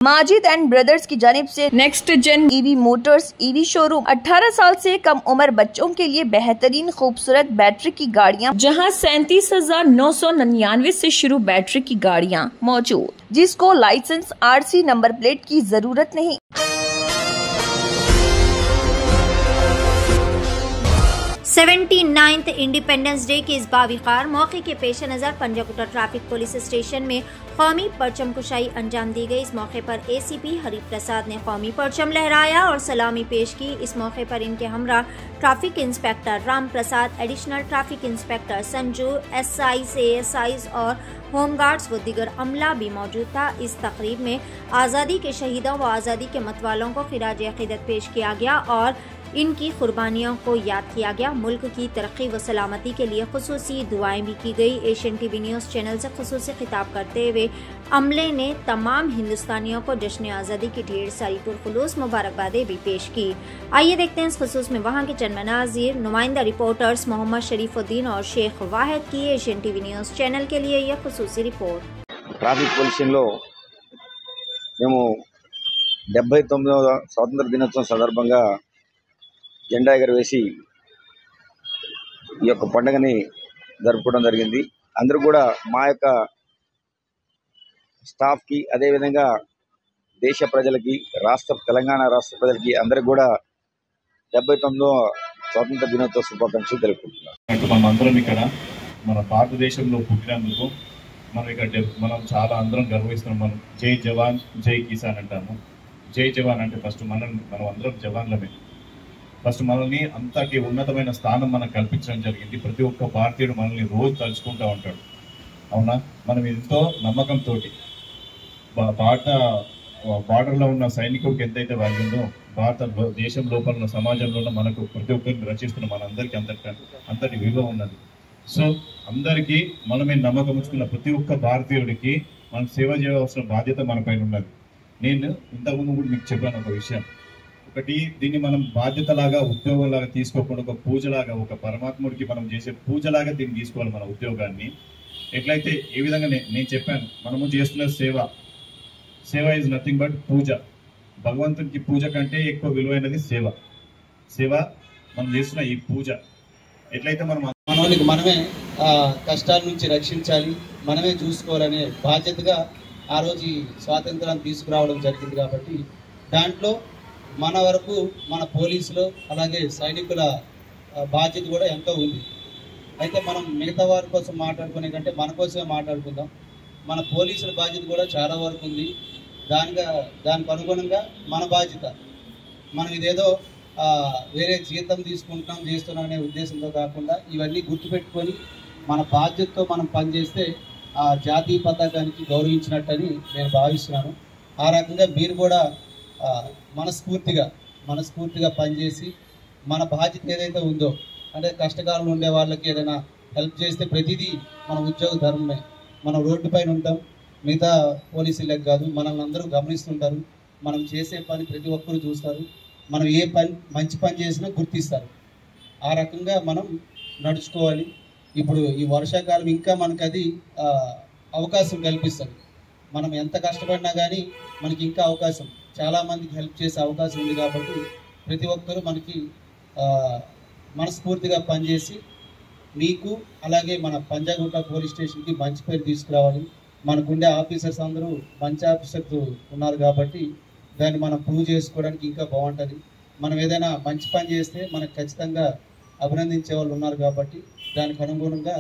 Majid and brothers की जानिब से next gen EV motors EV showroom 18 साल से कम उम्र बच्चों के लिए बेहतरीन खूबसूरत बैटरी की गाड़ियां, जहां 37,999 से शुरू बैटरी की गाड़ियां मौजूद, जिसको लाइसेंस आरसी नंबर प्लेट की जरूरत नहीं। 79th इंडिपेंडेंस डे के इस बाविकार मौके के पेश नज़र पंजागुट्टा ट्रैफिक पुलिस स्टेशन में कौमी परचम कुशाई अंजाम दी गई। इस मौके पर एसीपी हरि प्रसाद ने कौमी परचम लहराया और सलामी पेश की। इस मौके पर इनके हमरा traffic inspector Ram Prasad, additional traffic inspector Sanju, SIs, ASIs और होमगार्ड्स व दीगर अमला भी मौजूद था। इस तकरीब में आज़ादी के शहीदों व आज़ादी के मतवालों को खिराज अकीदत पेश किया गया और इनकी कुर्बानियों को याद किया गया। मुल्क की तरक्की व सलामती के लिए खुसूसी दुआएं भी की गई। एशियन टीवी न्यूज़ चैनल से खुसूसी खिताब करते हुए अमले ने तमाम हिंदुस्तानियों को जश्न आज़ादी की ढेर सारी पुरखुलूस मुबारकबादें भी पेश की। आइए देखते हैं इस खुसूस में वहाँ के चंद मनाज़िर। नुमाइंदा रिपोर्टर्स मोहम्मद शरीफुद्दीन और शेख वाहिद की एशियन टीवी न्यूज़ चैनल के लिए यह खुसूसी रिपोर्ट। ट्राफिक पोलीसिंगलो మేము 79వ స్వాతంత్ర దినోత్సవం సందర్భంగా జెండా ఎగరవేసి ఈ యొక్క పండుగని జరుపుకోవడం జరిగింది। అందరూ కూడా మా యొక్క స్టాఫ్కి అదేవిధంగా దేశ ప్రజలకి తెలంగాణ రాష్ట్ర ప్రజలకి అందరికీ కూడా 79వ స్వాతంత్ర దినోత్సవ శుభాకాంక్షలు తెలుపుకుంటున్నాను। మనమందరం ఇక్కడ మన భారతదేశంలో పుట్టినందుకు మనం చాలా అందరం గర్విస్తున్నాం। మనం జై జవాన్ జై కిసాన్ అంటాము। జై జవాన్ అంటే ఫస్ట్ మనం అందరం జవాన్లమే। ఫస్ట్ మనల్ని అంతకి ఉన్నతమైన స్థానం మనకు కల్పించడం జరిగింది। ప్రతి ఒక్క భారతీయుడు మనల్ని రోజు తలుచుకుంటూ ఉంటాడు, అవునా? మనం ఎంతో నమ్మకంతో బార్డర్లో ఉన్న సైనికుడికి ఎంతైతే వాల్యూ ఉందో దేశం లోపల ఉన్న సమాజంలో మనకు ప్రతి ఒక్కరిని రక్షిస్తున్న మనందరికీ అంతటి విలువ ఉన్నది। సో అందరికీ మనమే నమ్మకం ఉంచుకున్న ప్రతి ఒక్క భారతీయుడికి మనం సేవ చేయవలసిన బాధ్యత మన పైన ఉన్నది। నేను ఇంతకుముందు కూడా మీకు చెప్పాను ఒక విషయం, ఒకటి దీన్ని మనం బాధ్యతలాగా ఉద్యోగంలాగా తీసుకోకుండా ఒక పూజలాగా, ఒక పరమాత్ముడికి మనం చేసే పూజలాగా దీన్ని తీసుకోవాలి మన ఉద్యోగాన్ని। ఎట్లయితే ఏ విధంగా నేను చెప్పాను, మనము చేస్తున్న సేవ ఈజ్ నథింగ్ బట్ పూజ। భగవంతునికి పూజ కంటే ఎక్కువ విలువైనది సేవ మనం చేస్తున్న ఈ పూజ। ఎట్లయితే మనకి మనమే కష్టాల నుంచి రక్షించాలి, మనమే చూసుకోవాలనే బాధ్యతగా ఆ రోజు స్వాతంత్రాన్ని తీసుకురావడం జరిగింది। కాబట్టి దాంట్లో మన వరకు మన పోలీసులు అలాగే సైనికుల బాధ్యత కూడా ఎంతో ఉంది। అయితే మనం మిగతా వారి కోసం మాట్లాడుకునే కంటే మన కోసమే మాట్లాడుకుందాం। మన పోలీసుల బాధ్యత కూడా చాలా వరకు ఉంది। దానికి అనుగుణంగా మన బాధ్యత, మనం ఇదేదో వేరే జీతం తీసుకుంటున్నాం చేస్తున్నాం అనే ఉద్దేశంతో కాకుండా ఇవన్నీ గుర్తుపెట్టుకొని మన బాధ్యతతో మనం పనిచేస్తే ఆ జాతీయ పతాకానికి గౌరవించినట్టని నేను భావిస్తున్నాను। ఆ రకంగా మీరు కూడా మనస్ఫూర్తిగా పనిచేసి మన బాధ్యత ఏదైతే ఉందో, అంటే కష్టకాలంలో ఉండే వాళ్ళకి ఏదైనా హెల్ప్ చేస్తే ప్రతిదీ మన ఉద్యోగ ధర్మమే। మనం రోడ్డు పైన ఉంటాం, మిగతా పోలీసులకు కాదు, మనల్ని అందరూ గమనిస్తుంటారు, మనం చేసే పని ప్రతి ఒక్కరు చూస్తారు, మనం ఏ మంచి పని చేసినా గుర్తిస్తారు। ఆ రకంగా మనం నడుచుకోవాలి। ఇప్పుడు ఈ వర్షాకాలం ఇంకా మనకు అది అవకాశం కల్పిస్తుంది। మనం ఎంత కష్టపడినా కానీ మనకి ఇంకా అవకాశం, చాలామందికి హెల్ప్ చేసే అవకాశం ఉంది। కాబట్టి ప్రతి ఒక్కరూ మనకి మనస్ఫూర్తిగా పనిచేసి మీకు అలాగే మన పంజాగుట్ట పోలీస్ స్టేషన్కి మంచి పేరు తీసుకురావాలి। మనకుండే ఆఫీసర్స్ అందరూ మంచి ఆఫీసర్స్ ఉన్నారు కాబట్టి దాన్ని మనం ప్రూవ్ చేసుకోవడానికి ఇంకా బాగుంటుంది। మనం ఏదైనా మంచి పని చేస్తే మనకు ఖచ్చితంగా అభినందించే వాళ్ళు ఉన్నారు కాబట్టి దానికి అనుగుణంగా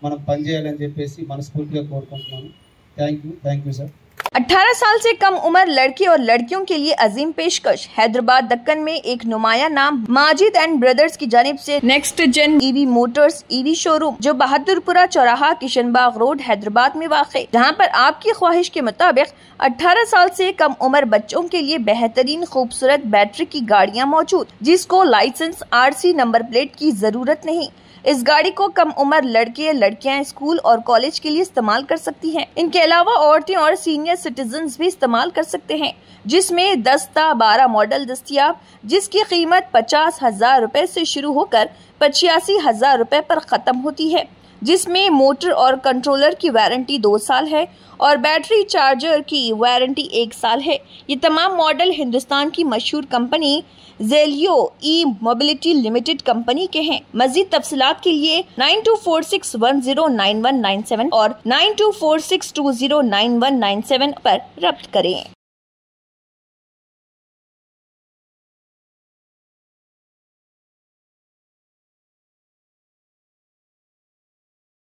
మనం పనిచేయాలని చెప్పేసి మనస్ఫూర్తిగా కోరుకుంటున్నాను। Thank you sir. 18 साल से कम उम्र लड़के और लड़कियों के लिए अजीम पेशकश। हैदराबाद दक्कन में एक नुमाया नाम माजिद एंड ब्रदर्स की जानिब से next gen EV motors EV showroom, जो बहादुरपुरा चौराहा किशनबाग रोड हैदराबाद में वाक़, जहां पर आपकी ख्वाहिश के मुताबिक 18 साल से कम उम्र बच्चों के लिए बेहतरीन खूबसूरत बैटरी की गाड़ियां मौजूद, जिसको लाइसेंस आरसी नंबर प्लेट की जरूरत नहीं। इस गाड़ी को कम उम्र लड़के लड़कियां स्कूल और कॉलेज के लिए इस्तेमाल कर सकती हैं। इनके अलावा औरतें और सीनियर सिटीजन्स भी इस्तेमाल कर सकते हैं, जिसमें 10-12 मॉडल दस्तियाब, जिसकी कीमत 50,000 रुपए से शुरू होकर 85,000 रुपए पर खत्म होती है। जिसमें मोटर और कंट्रोलर की वारंटी 2 साल है और बैटरी चार्जर की वारंटी 1 साल है। ये तमाम मॉडल हिंदुस्तान की मशहूर कंपनी जेलियो ई मोबिलिटी लिमिटेड कंपनी के हैं। मजीद तफसीलात के लिए 9246109197 और 9246209197 पर रब्त करें।